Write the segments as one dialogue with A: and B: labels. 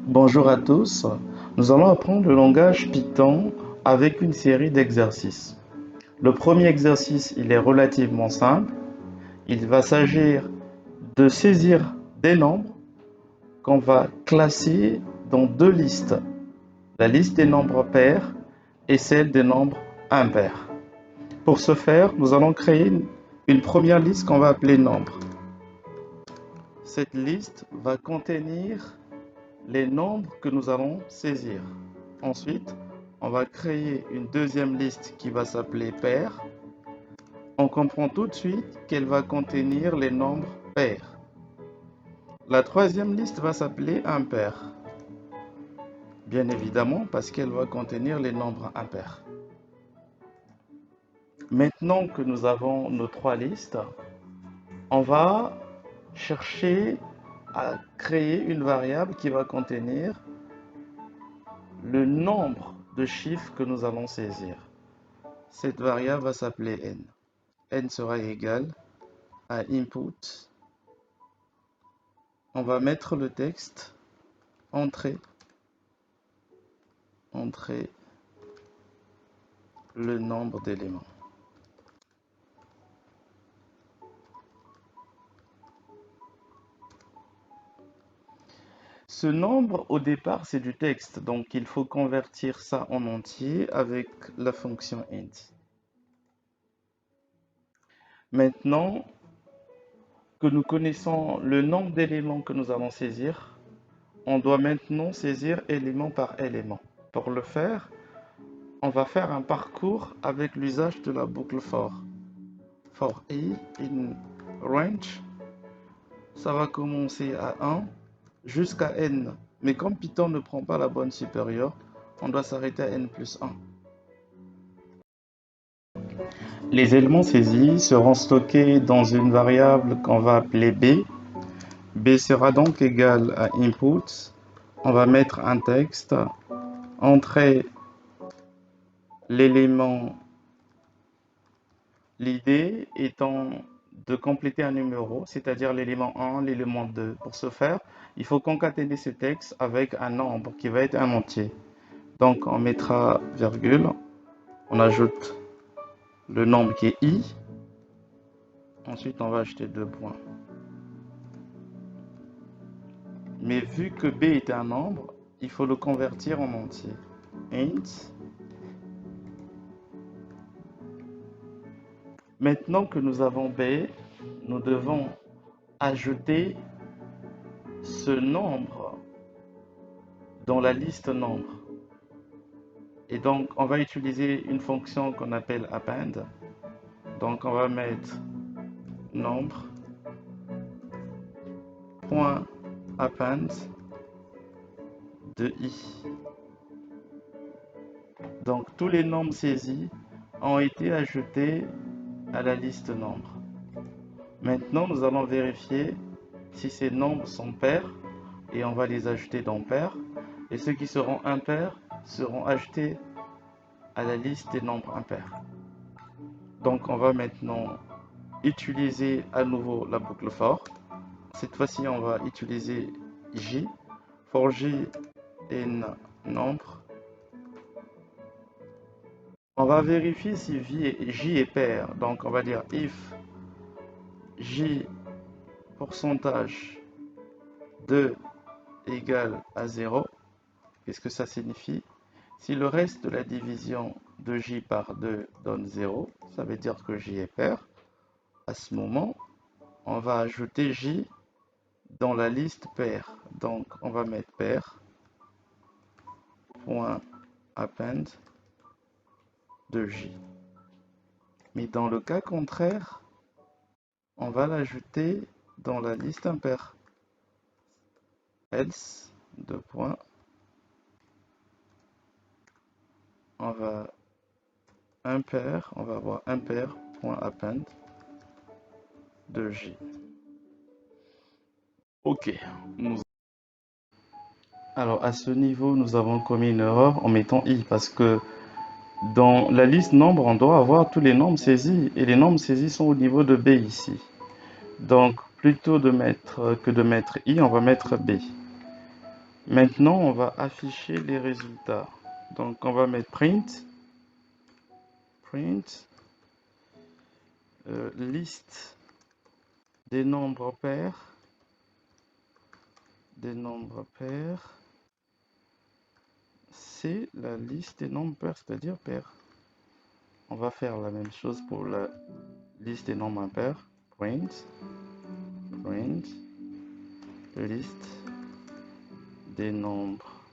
A: Bonjour à tous, nous allons apprendre le langage Python avec une série d'exercices. Le premier exercice, il est relativement simple. Il va s'agir de saisir des nombres qu'on va classer dans deux listes. La liste des nombres pairs et celle des nombres impairs. Pour ce faire, nous allons créer une première liste qu'on va appeler nombres. Cette liste va contenir les nombres que nous allons saisir. Ensuite, on va créer une deuxième liste qui va s'appeler pair. On comprend tout de suite qu'elle va contenir les nombres pairs. La troisième liste va s'appeler impair. Bien évidemment parce qu'elle va contenir les nombres impairs. Maintenant que nous avons nos trois listes, on va chercher à créer une variable qui va contenir le nombre de chiffres que nous allons saisir. Cette variable va s'appeler n. N sera égal à input. On va mettre le texte entrer le nombre d'éléments. Ce nombre au départ c'est du texte, donc il faut convertir ça en entier avec la fonction int. Maintenant que nous connaissons le nombre d'éléments que nous allons saisir, on doit maintenant saisir élément par élément. Pour le faire, on va faire un parcours avec l'usage de la boucle for. For i in range, ça va commencer à 1 jusqu'à n. Mais comme Python ne prend pas la borne supérieure, on doit s'arrêter à n plus 1. Les éléments saisis seront stockés dans une variable qu'on va appeler b. B sera donc égal à input. On va mettre un texte, entrer l'élément. L'idée étant de compléter un numéro, c'est-à-dire l'élément 1, l'élément 2. Pour ce faire, il faut concaténer ce texte avec un nombre qui va être un entier. Donc on mettra virgule, on ajoute le nombre qui est i, ensuite on va ajouter deux points. Mais vu que b est un nombre, il faut le convertir en entier. Int. Maintenant que nous avons b, nous devons ajouter ce nombre dans la liste nombre. Et donc, on va utiliser une fonction qu'on appelle append. Donc, on va mettre nombre point append de i. Donc, tous les nombres saisis ont été ajoutés à la liste nombre. Maintenant, nous allons vérifier si ces nombres sont pairs et on va les ajouter dans pair. Et ceux qui seront impairs seront ajoutés à la liste des nombres impairs. Donc, on va maintenant utiliser à nouveau la boucle for. Cette fois-ci, on va utiliser j. For j in nombre. On va vérifier si j est pair. Donc, on va dire if j pourcentage de égale à 0. Qu'est-ce que ça signifie? Si le reste de la division de j par 2 donne 0, ça veut dire que j est pair. À ce moment, on va ajouter j dans la liste pair. Donc, on va mettre pair point append de j. Mais dans le cas contraire, on va l'ajouter dans la liste impair. Else, deux points. On va impair, on va avoir impair.append de j. Ok. Alors à ce niveau, nous avons commis une erreur en mettant i parce que dans la liste nombre, on doit avoir tous les nombres saisis et les nombres saisis sont au niveau de b ici. Donc plutôt que de mettre i, on va mettre b. Maintenant, on va afficher les résultats. Donc, on va mettre print, liste des nombres pairs, c'est la liste des nombres pairs, c'est-à-dire pairs. On va faire la même chose pour la liste des nombres impairs. Print, liste des nombres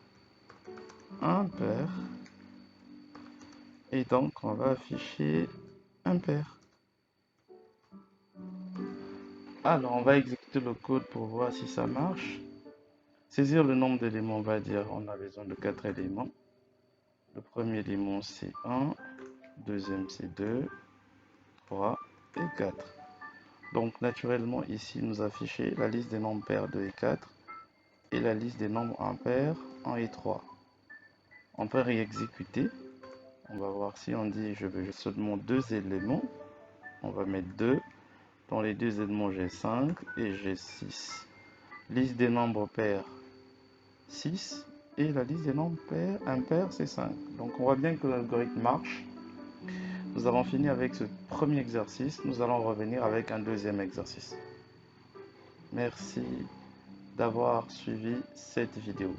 A: impairs. Et donc, on va afficher impair. Alors, on va exécuter le code pour voir si ça marche. Saisir le nombre d'éléments, on va dire on a besoin de 4 éléments. Le premier élément c'est 1, deuxième c'est 2, 3 et 4. Donc naturellement ici nous afficher la liste des nombres pairs 2 et 4 et la liste des nombres impairs 1 et 3. On peut réexécuter. On va voir si on dit je veux seulement 2 éléments. On va mettre 2. Dans les 2 éléments j'ai 5 et j'ai 6. Liste des nombres pairs 6 et la liste des nombres impairs c'est 5. Donc on voit bien que l'algorithme marche. Nous avons fini avec ce premier exercice. Nous allons revenir avec un deuxième exercice. Merci d'avoir suivi cette vidéo.